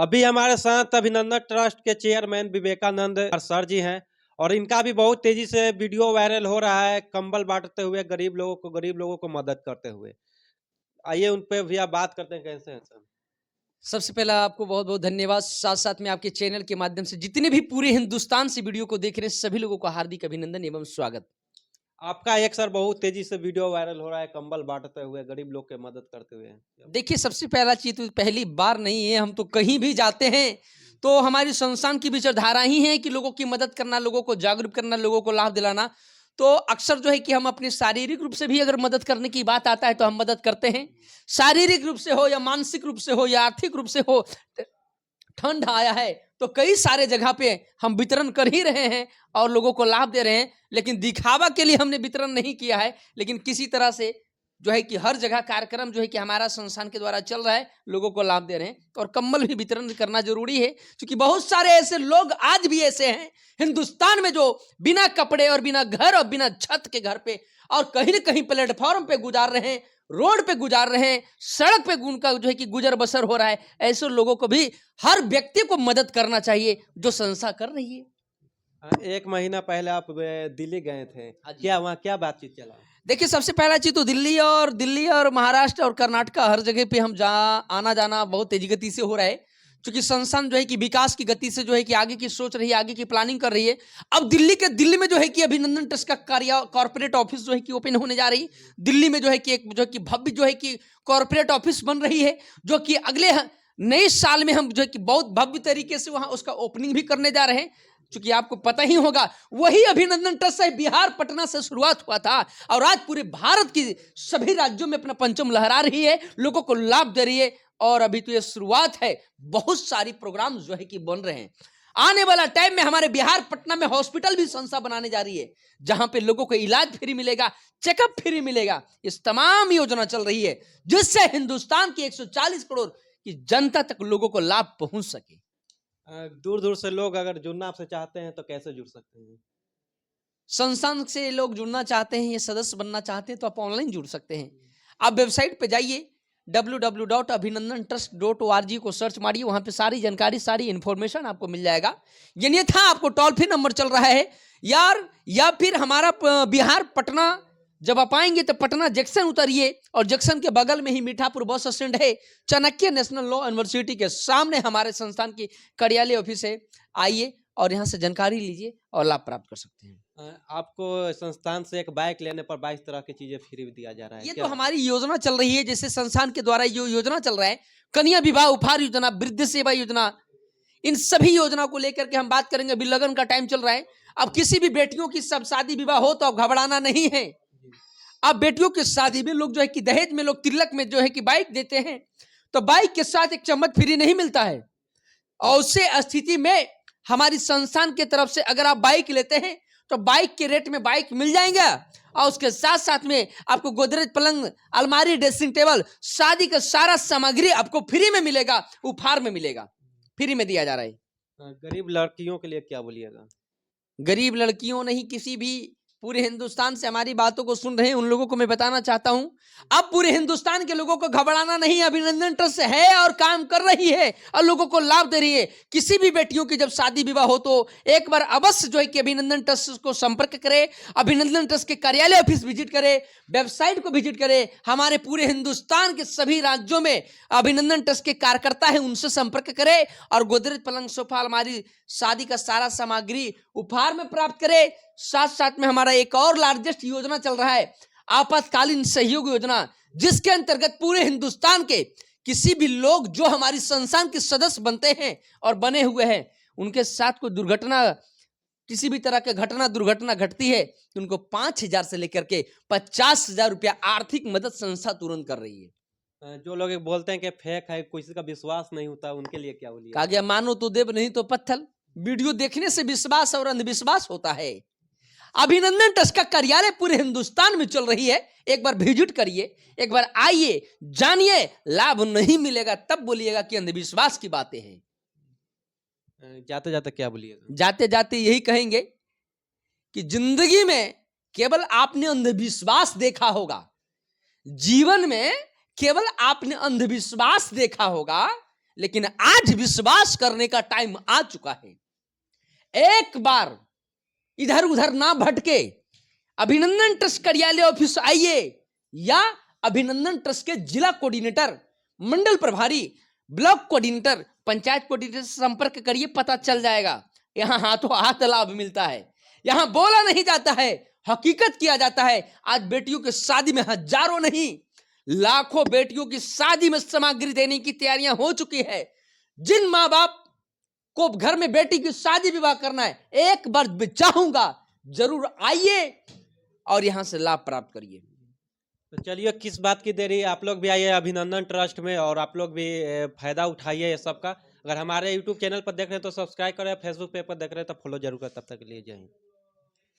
अभी हमारे साथ अभिनंदन ट्रस्ट के चेयरमैन विवेकानंद सर जी हैं और इनका भी बहुत तेजी से वीडियो वायरल हो रहा है, कंबल बांटते हुए गरीब लोगों को मदद करते हुए। आइए उन पे भी आप बात करते हैं, कैसे हैं सर? सबसे पहला आपको बहुत बहुत धन्यवाद। साथ साथ में आपके चैनल के माध्यम से जितने भी पूरे हिंदुस्तान से वीडियो को देख रहे हैं सभी लोगों का हार्दिक अभिनंदन एवं स्वागत। आपका एक सर बहुत तेजी से वीडियो वायरल हो रहा है, कंबल बांटते हुए गरीब लोग की मदद करते हुए। देखिए, सबसे पहला चीज तो पहली बार नहीं है, हम तो कहीं भी जाते हैं तो हमारी संस्थान की विचारधारा ही है कि लोगों की मदद करना, लोगों को जागरूक करना, लोगों को लाभ दिलाना। तो अक्सर जो है कि हम अपने शारीरिक रूप से भी अगर मदद करने की बात आता है तो हम मदद करते हैं। शारीरिक रूप से हो या मानसिक रूप से हो या आर्थिक रूप से हो, ठंड आया है तो कई सारे जगह पे हम वितरण कर ही रहे हैं और लोगों को लाभ दे रहे हैं। लेकिन दिखावा के लिए हमने वितरण नहीं किया है, लेकिन किसी तरह से जो है कि हर जगह कार्यक्रम जो है कि हमारा संस्थान के द्वारा चल रहा है, लोगों को लाभ दे रहे हैं। और कंबल भी वितरण करना जरूरी है, क्योंकि बहुत सारे ऐसे लोग आज भी ऐसे हैं हिंदुस्तान में जो बिना कपड़े और बिना घर और बिना छत के घर पे और कहीं ना कहीं प्लेटफॉर्म पे गुजार रहे हैं, रोड पे गुजार रहे हैं, सड़क पे उनका जो है कि गुजर बसर हो रहा है। ऐसे लोगों को भी हर व्यक्ति को मदद करना चाहिए जो संस्था कर रही है। एक महीना पहले आप दिल्ली गए थे, क्या वहाँ क्या बातचीत चला? देखिए, सबसे पहला चीज तो दिल्ली और महाराष्ट्र और कर्नाटक हर जगह पे हम आना जाना बहुत तेजी गति से हो रहा है, क्योंकि संस्थान जो है कि विकास की गति से जो है कि आगे की सोच रही है, आगे की प्लानिंग कर रही है। अब दिल्ली में जो है कि अभिनंदन ट्रस्ट का कार्य कॉर्पोरेट ऑफिस जो है कि ओपन होने जा रही है। दिल्ली में जो है कि एक जो है कि भव्य जो है कि कॉर्पोरेट ऑफिस बन रही है, जो कि अगले नए साल में हम जो है कि बहुत भव्य तरीके से वहां उसका ओपनिंग भी करने जा रहे हैं। क्योंकि आपको पता ही होगा, वही अभिनंदन ट्रस्ट से बिहार पटना से शुरुआत हुआ था और आज पूरे भारत की सभी राज्यों में अपना परचम लहरा रही है, लोगों को लाभ दे रही है। और अभी तो ये शुरुआत है, बहुत सारी प्रोग्राम जो है कि बन रहे हैं। आने वाला टाइम में हमारे बिहार पटना में हॉस्पिटल भी संस्था बनाने जा रही है, जहां पे लोगों को इलाज फ्री मिलेगा, चेकअप फ्री मिलेगा। इस तमाम योजना चल रही है जिससे हिंदुस्तान की 140 करोड़ की जनता तक लोगों को लाभ पहुंच सके। दूर दूर से लोग अगर जुड़ना आपसे चाहते हैं तो कैसे जुड़ सकते हैं? संस्थान से लोग जुड़ना चाहते हैं या सदस्य बनना चाहते हैं तो आप ऑनलाइन जुड़ सकते हैं। आप वेबसाइट पे जाइए, www.abhinandantrust.org को सर्च मारिए, वहां पे सारी जानकारी, सारी इंफॉर्मेशन आपको मिल जाएगा। यानी था आपको टोल फ्री नंबर चल रहा है यार, या फिर हमारा बिहार पटना जब आप आएंगे तो पटना जंक्शन उतरिए और जंक्शन के बगल में ही मीठापुर बस स्टैंड है। चाणक्य नेशनल लॉ यूनिवर्सिटी के सामने हमारे संस्थान की कार्यालय ऑफिस है। आइए और यहाँ से जानकारी लीजिए और लाभ प्राप्त कर सकते हैं। आपको संस्थान से एक बाइक लेने पर 22 तरह की चीजें फ्री दिया जा रहा है। ये तो हमारी योजना चल रही है, जैसे संस्थान के द्वारा जो योजना चल रहा है, कन्या विवाह उपहार योजना, वृद्ध सेवा योजना, इन सभी योजना को लेकर के हम बात करेंगे। अभी लगन का टाइम चल रहा है। अब किसी भी बेटियों की सब शादी विवाह हो तो अब घबराना नहीं है। अब बेटियों की शादी में लोग जो है कि दहेज में, लोग तिलक में जो है कि बाइक देते हैं, तो बाइक के साथ एक चम्मच फ्री नहीं मिलता है। और उससे स्थिति में हमारी संस्थान की तरफ से अगर आप बाइक लेते हैं तो बाइक के रेट में बाइक मिल जाएगा और उसके साथ साथ में आपको गोदरेज पलंग, अलमारी, ड्रेसिंग टेबल, शादी का सारा सामग्री आपको फ्री में मिलेगा, उपहार में मिलेगा, फ्री में दिया जा रहा है। गरीब लड़कियों के लिए क्या बोलिएगा? गरीब लड़कियों नहीं, किसी भी पूरे हिंदुस्तान से हमारी बातों को सुन रहे हैं उन लोगों को मैं बताना चाहता हूं, अब पूरे हिंदुस्तान के लोगों को घबराना नहीं। अभिनंदन ट्रस्ट है और काम कर रही है और लोगों को लाभ दे रही है। किसी भी बेटियों की जब शादी विवाह हो तो एक बार अवश्य जो है कि अभिनंदन ट्रस्ट को संपर्क करे, अभिनंदन ट्रस्ट के कार्यालय ऑफिस विजिट करे, वेबसाइट को विजिट करे। हमारे पूरे हिंदुस्तान के सभी राज्यों में अभिनंदन ट्रस्ट के कार्यकर्ता है, उनसे संपर्क करे और गोदरेज पलंग, सोफा, अलमारी, शादी का सारा सामग्री उपहार में प्राप्त करे। साथ साथ में हमारा एक और लार्जेस्ट योजना चल रहा है, आपातकालीन सहयोग योजना, जिसके अंतर्गत पूरे हिंदुस्तान के किसी भी लोग जो हमारी संस्थान के सदस्य बनते हैं और बने हुए हैं, उनके साथ कोई दुर्घटना, किसी भी तरह के घटना दुर्घटना घटती है तो उनको 5,000 से लेकर के 50,000 रुपया आर्थिक मदद संस्था तुरंत कर रही है। जो लोग बोलते हैं कि फेक है, किसी का विश्वास नहीं होता, उनके लिए क्या बोलिए? कहा गया, मानो तो देव नहीं तो पत्थर। वीडियो देखने से विश्वास और अंधविश्वास होता है। अभिनंदन ट्रस्ट का कार्यालय पूरे हिंदुस्तान में चल रही है, एक बार विजिट करिए, एक बार आइए, जानिए। लाभ नहीं मिलेगा तब बोलिएगा कि अंधविश्वास की बातें हैं। जाते जाते क्या बोलिएगा? जाते जाते यही कहेंगे कि जिंदगी में केवल आपने अंधविश्वास देखा होगा, जीवन में केवल आपने अंधविश्वास देखा होगा, लेकिन आज विश्वास करने का टाइम आ चुका है। एक बार इधर उधर ना भटके, अभिनंदन ट्रस्ट कार्यालय ऑफिस आइए या अभिनंदन ट्रस्ट के जिला कोऑर्डिनेटर, मंडल प्रभारी, ब्लॉक कोऑर्डिनेटर, पंचायत कोऑर्डिनेटर से संपर्क करिए, पता चल जाएगा। यहां हाथों हाथ लाभ मिलता है, यहां बोला नहीं जाता है, हकीकत किया जाता है। आज बेटियों की शादी में हजारों नहीं लाखों बेटियों की शादी में सामग्री देने की तैयारियां हो चुकी है। जिन मां बाप को घर में बेटी की शादी विवाह करना है, एक बार चाहूंगा जरूर आइए और यहां से लाभ प्राप्त करिए। तो चलिए, किस बात की देरी, आप लोग भी आइए अभिनंदन ट्रस्ट में और आप लोग भी फायदा उठाइए ये सब का। अगर हमारे यूट्यूब चैनल पर देख रहे हैं तो सब्सक्राइब करें, फेसबुक पेज पर देख रहे हैं तो फॉलो जरूर करें। तब तक के लिए जय हिंद।